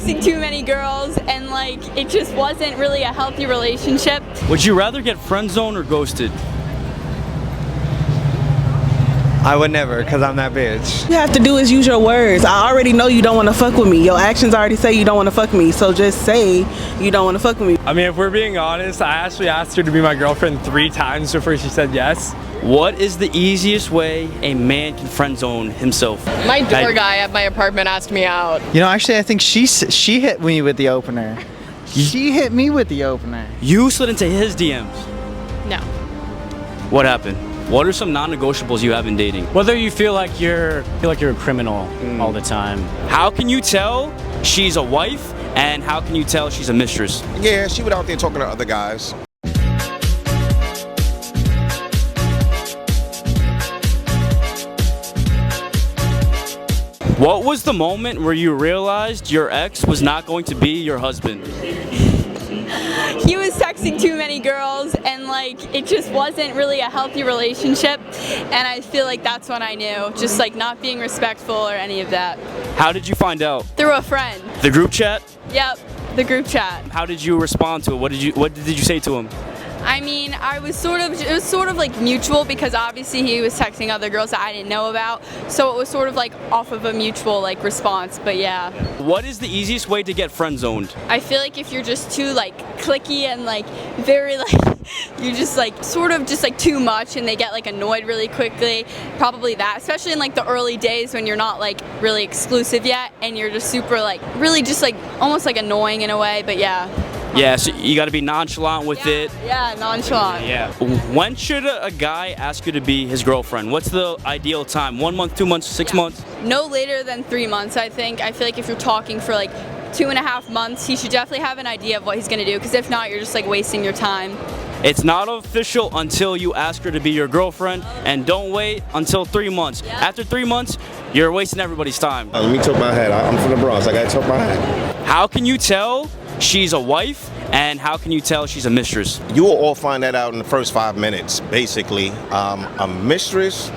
texting too many girls, and like it just wasn't really a healthy relationship. Would you rather get friend zoned or ghosted? I would never, because I'm that bitch. You have to do is use your words. I already know you don't want to fuck with me. Your actions already say you don't want to fuck with me. So just say you don't want to fuck with me. I mean, if we're being honest, I actually asked her to be my girlfriend 3 times before she said yes. What is the easiest way a man can friend zone himself? My door guy at my apartment asked me out. You know, actually, I think she hit me with the opener. She hit me with the opener. You slid into his DMs. No. What happened? What are some non-negotiables you have in dating? Whether you feel like you're a criminal all the time. How can you tell she's a wife, and how can you tell she's a mistress? Yeah, she was out there talking to other guys. What was the moment where you realized your ex was not going to be your husband? He was texting too many girls, and like it just wasn't really a healthy relationship, and I feel like that's when I knew, just like not being respectful or any of that. How did you find out? Through a friend. The group chat? Yep, the group chat. How did you respond to it? What did you say to him? I mean, it was sort of like mutual, because obviously he was texting other girls that I didn't know about, so it was sort of like off of a mutual like response, but yeah. What is the easiest way to get friend zoned? I feel like if you're just too like cliquey and like very like, you just like sort of just like too much, and they get like annoyed really quickly, probably that, especially in like the early days when you're not like really exclusive yet, and you're just super like, really just like almost like annoying in a way, but yeah. Yeah, so you got to be nonchalant with it. Yeah, nonchalant. Yeah. When should a guy ask you to be his girlfriend? What's the ideal time? 1 month, 2 months, 6 months? No later than 3 months, I think. I feel like if you're talking for like 2.5 months, he should definitely have an idea of what he's gonna do, because if not, you're just like wasting your time. It's not official until you ask her to be your girlfriend, and don't wait until 3 months. Yeah. After 3 months, you're wasting everybody's time. Let me talk my head. I'm from the Bronx. I gotta talk my head. How can you tell she's a wife, and how can you tell she's a mistress? You will all find that out in the first 5 minutes, basically. A mistress,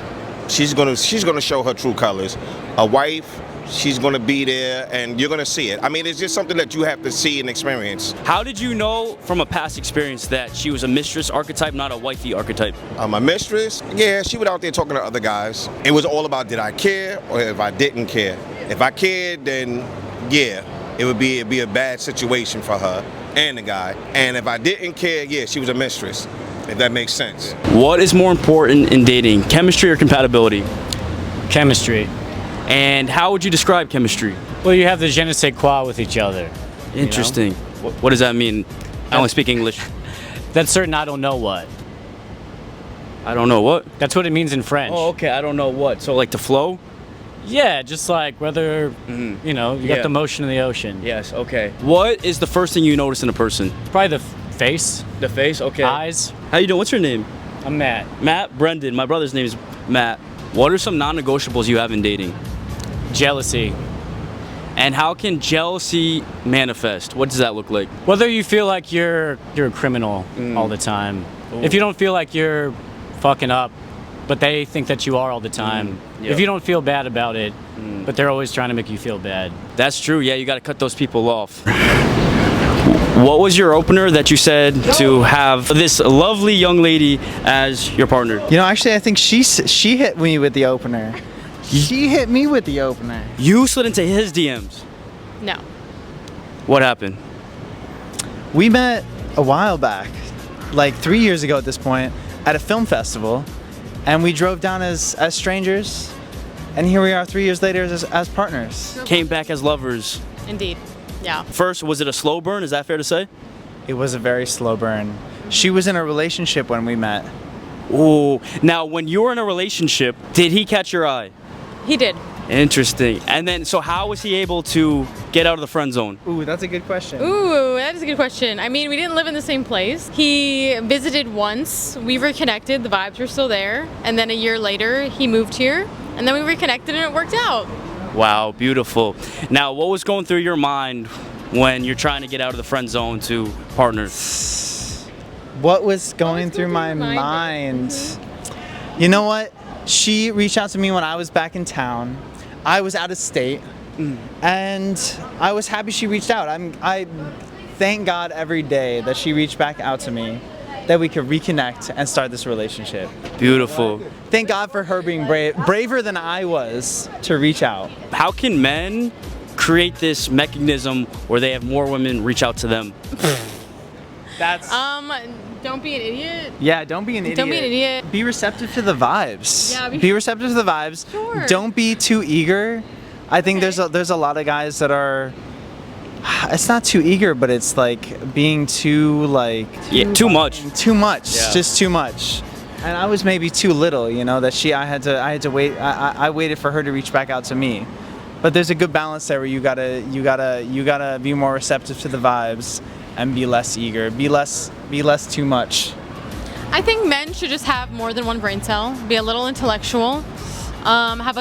she's gonna show her true colors. A wife, she's gonna be there, and you're gonna see it. I mean, it's just something that you have to see and experience. How did you know from a past experience that she was a mistress archetype, not a wifey archetype? My mistress, yeah, she was out there talking to other guys. It was all about, did I care or if I didn't care? If I cared, then yeah, it'd be a bad situation for her and the guy. And if I didn't care, yeah, she was a mistress, if that makes sense. What is more important in dating, chemistry or compatibility? Chemistry. And how would you describe chemistry? Well, you have the je ne sais quoi with each other. Interesting. What does that mean? I only speak English. That's certain I don't know what. I don't know what? That's what it means in French. Oh, okay, I don't know what. So like the flow? Yeah, just like whether, you know, you got the motion of the ocean. Yes, okay. What is the first thing you notice in a person? Probably the face. The face, okay. Eyes. How you doing? What's your name? I'm Matt. Matt Brendan. My brother's name is Matt. What are some non-negotiables you have in dating? Jealousy. And how can jealousy manifest? What does that look like? Whether you feel like you're a criminal all the time. Ooh. If you don't feel like you're fucking up, but they think that you are all the time. Yep. If you don't feel bad about it, but they're always trying to make you feel bad. That's true. Yeah, you got to cut those people off. What was your opener that you said to have this lovely young lady as your partner? You know, actually, I think she hit me with the opener. She hit me with the opener. You slid into his DMs. No. What happened? We met a while back, like 3 years ago at this point, at a film festival, and we drove down as strangers, and here we are 3 years later as partners. Came back as lovers. Indeed. Yeah. First, was it a slow burn? Is that fair to say? It was a very slow burn. She was in a relationship when we met. Ooh. Now, when you were in a relationship, did he catch your eye? He did. Interesting. And then, so how was he able to get out of the friend zone? Ooh, that's a good question. Ooh, that is a good question. I mean, we didn't live in the same place. He visited once. We reconnected. The vibes were still there. And then a year later, he moved here. And then we reconnected and it worked out. Wow, beautiful. Now, what was going through your mind when you're trying to get out of the friend zone to partner? What was going through my mind? You know what? She reached out to me when I was back in town. I was out of state. and I was happy she reached out. I thank God every day that she reached back out to me, that we could reconnect and start this relationship. Beautiful. Thank God for her being braver than I was to reach out. How can men create this mechanism where they have more women reach out to them? That's Don't be an idiot. yeah. Don't be an idiot. Don't be an idiot. Be receptive to the vibes. Yeah, be receptive to the vibes. Sure. Don't be too eager. I think there's a lot of guys that are. It's not too eager, but it's like being too like. Yeah, too much. Too much. Yeah. Just too much. And I was maybe too little, you know. That I had to wait. I waited for her to reach back out to me. But there's a good balance there where you gotta be more receptive to the vibes and be less eager. Be less too much. I think men should just have more than one brain cell, be a little intellectual, have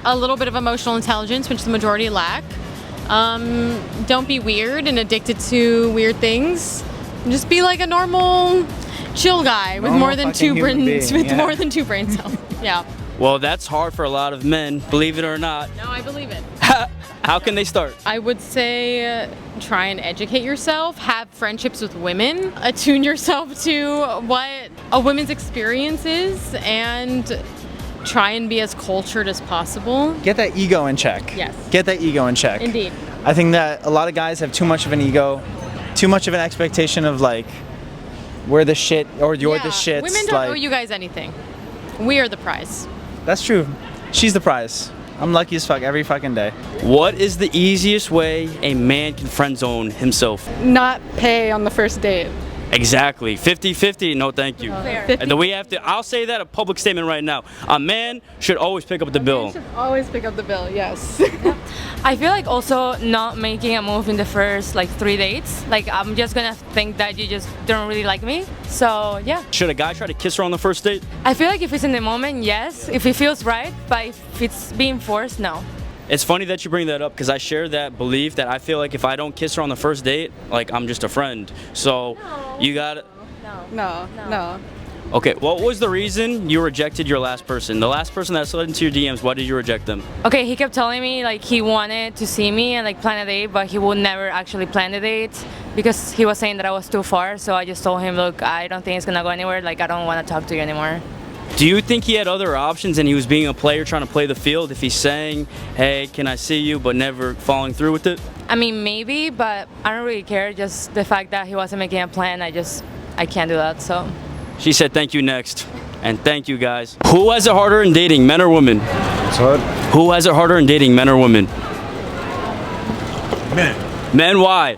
a little bit of emotional intelligence, which the majority lack. Don't be weird and addicted to weird things. Just be like a normal, chill guy with Normal more than fucking human being, more than two brain cells. Yeah. Well, that's hard for a lot of men, believe it or not. No, I believe it. How can they start? I would say try and educate yourself, have friendships with women, attune yourself to what a woman's experience is, and try and be as cultured as possible. Get that ego in check. Yes. Get that ego in check. Indeed. I think that a lot of guys have too much of an ego, too much of an expectation of like, we're the shit or you're the shit. Women don't owe you guys anything. We are the prize. That's true. She's the prize. I'm lucky as fuck every fucking day. What is the easiest way a man can friend zone himself? Not pay on the first date. Exactly. 50-50, no thank you. Fair. And then we have to, I'll say that a public statement right now. A man should always pick up the bill. Always pick up the bill, yes. I feel like also not making a move in the first like 3 dates. Like I'm just gonna think that you just don't really like me. So yeah. Should a guy try to kiss her on the first date? I feel like if it's in the moment, yes. If it feels right, but if it's being forced, no. It's funny that you bring that up because I share that belief that I feel like if I don't kiss her on the first date, like I'm just a friend. So you got No. Okay, what was the reason you rejected your last person? The last person that slid into your DMs, why did you reject them? Okay, he kept telling me like he wanted to see me and like plan a date, but he would never actually plan the date because he was saying that I was too far. So I just told him, look, I don't think it's gonna go anywhere. Like I don't want to talk to you anymore. Do you think he had other options and he was being a player trying to play the field if he's saying, hey, can I see you, but never following through with it? I mean, maybe, but I don't really care. Just the fact that he wasn't making a plan, I can't do that, so. She said thank you next. And thank you guys. Who has it harder in dating, men or women? What? Who has it harder in dating, men or women? Men. Men, why?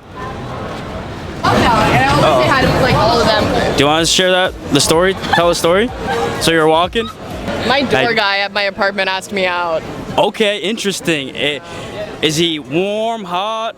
And I always say hi to like all of them. Do you want to share the story? Tell a story? So you're walking? My door guy at my apartment asked me out. Okay, interesting. Is he warm, hot?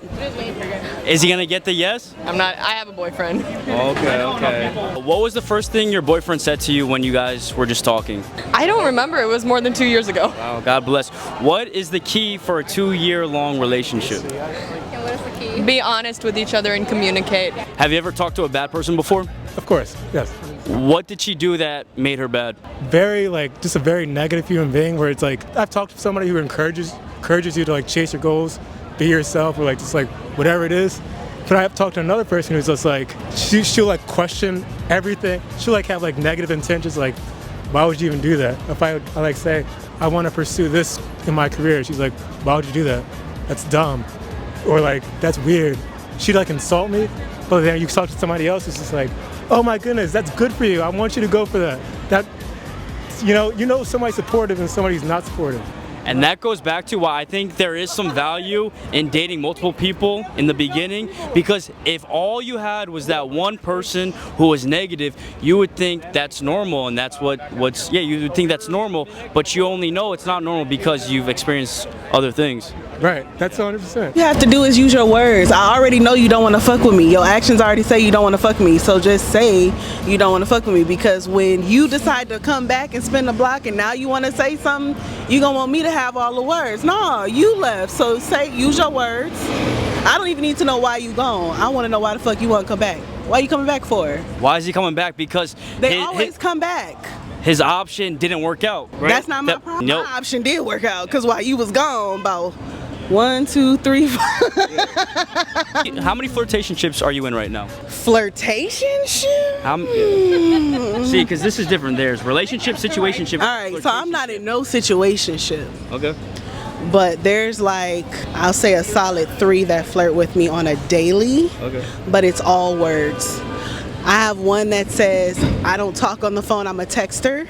Is he gonna get the yes? I have a boyfriend. Okay. What was the first thing your boyfriend said to you when you guys were just talking? I don't remember. It was more than 2 years ago. Wow, God bless. What is the key for a 2-year-long relationship? What is the key? Be honest with each other and communicate. Have you ever talked to a bad person before? Of course, yes. What did she do that made her bad? Just a very negative human being where it's like, I've talked to somebody who encourages you to like chase your goals, be yourself, or like just like whatever it is. But I've talked to another person who's just like, she'll like question everything. She'll like have like negative intentions, like, why would you even do that? If I like say, I want to pursue this in my career, she's like, why would you do that? That's dumb. Or like, that's weird. She'd like insult me, but then you talk to somebody else, it's just like, oh my goodness, that's good for you. I want you to go for that. You know somebody's supportive and somebody's not supportive. And that goes back to why I think there is some value in dating multiple people in the beginning, because if all you had was that one person who was negative, you would think that's normal, and that's you would think that's normal, but you only know it's not normal because you've experienced other things. Right, that's 100%. You have to do is use your words. I already know you don't want to fuck with me. Your actions already say you don't want to fuck with me. So just say you don't want to fuck with me, because when you decide to come back and spin the block and now you want to say something, you going to want me to have all the words. No, you left. So use your words. I don't even need to know why you gone. I want to know why the fuck you want to come back. Why you coming back for? Why is he coming back? Because they always come back. His option didn't work out, right? That's not my problem. Nope. My option did work out, because while you was gone, about 1, 2, 3, 4. How many flirtationships are you in right now? Flirtationship? See, because this is different. There's relationship, situationship. All right, so I'm not in no situationship. Okay. But there's like, I'll say a solid 3 that flirt with me on a daily. Okay. But it's all words. I have one that says, I don't talk on the phone, I'm a texter.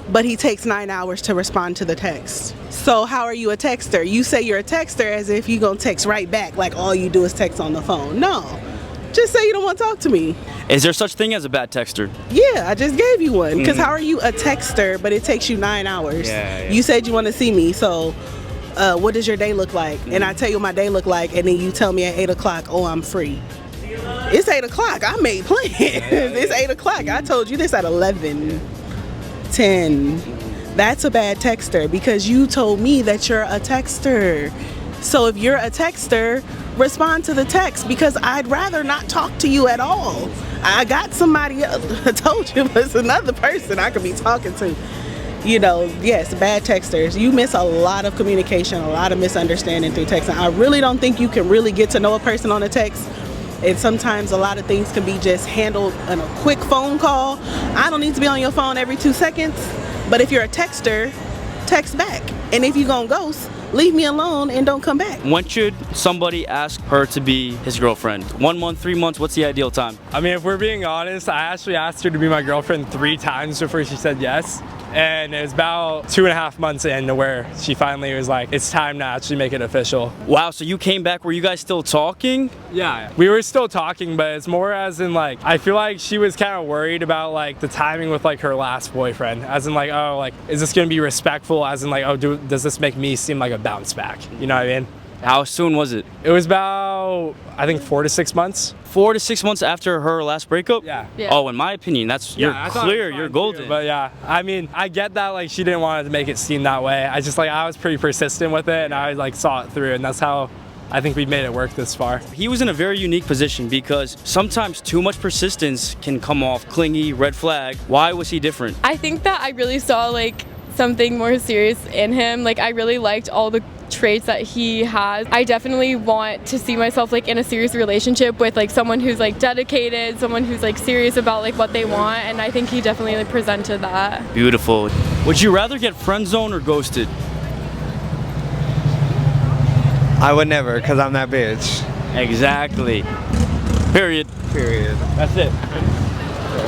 But he takes 9 hours to respond to the text. So how are you a texter? You say you're a texter as if you're gonna text right back, like all you do is text on the phone. No, just say you don't want to talk to me. Is there such thing as a bad texter? Yeah, I just gave you one. Because how are you a texter, but it takes you 9 hours? Yeah. You said you want to see me, so what does your day look like? And I tell you what my day look like, and then you tell me at 8 o'clock, oh, I'm free. It's 8 o'clock, I made plans. It's 8 o'clock, I told you this at 11, 10. That's a bad texter because you told me that you're a texter. So if you're a texter, respond to the text because I'd rather not talk to you at all. I got somebody else, I told you it's another person I could be talking to. You know, yes, bad texters. You miss a lot of communication, a lot of misunderstanding through texting. I really don't think you can really get to know a person on a text. And sometimes a lot of things can be just handled in a quick phone call. I don't need to be on your phone every 2 seconds. But if you're a texter, text back. And if you're gonna ghost, leave me alone and don't come back. When should somebody ask her to be his girlfriend? 1 month, 3 months, what's the ideal time? I mean, if we're being honest, I actually asked her to be my girlfriend 3 times before she said yes. And it was about 2.5 months in to where she finally was like, it's time to actually make it official. Wow, so you came back, were you guys still talking? Yeah, we were still talking, but it's more as in like, I feel like she was kind of worried about like the timing with like her last boyfriend. As in like, oh, like, is this gonna be respectful? As in like, oh, does this make me seem like a bounce back? You know what I mean? How soon was it? It was about, I think 4 to 6 months. 4 to 6 months after her last breakup? Yeah. Oh, in my opinion, you're clear, you're golden. Too, but yeah, I mean, I get that like she didn't want to make it seem that way. I just like, I was pretty persistent with it and I like saw it through and that's how I think we made it work this far. He was in a very unique position because sometimes too much persistence can come off clingy, red flag. Why was he different? I think that I really saw like something more serious in him. Like I really liked all the traits that he has. I definitely want to see myself like in a serious relationship with like someone who's like dedicated, someone who's like serious about like what they want, and I think he definitely like presented that. Beautiful. Would you rather get friend zoned or ghosted? I would never, because I'm that bitch. Exactly. Period. Period. That's it.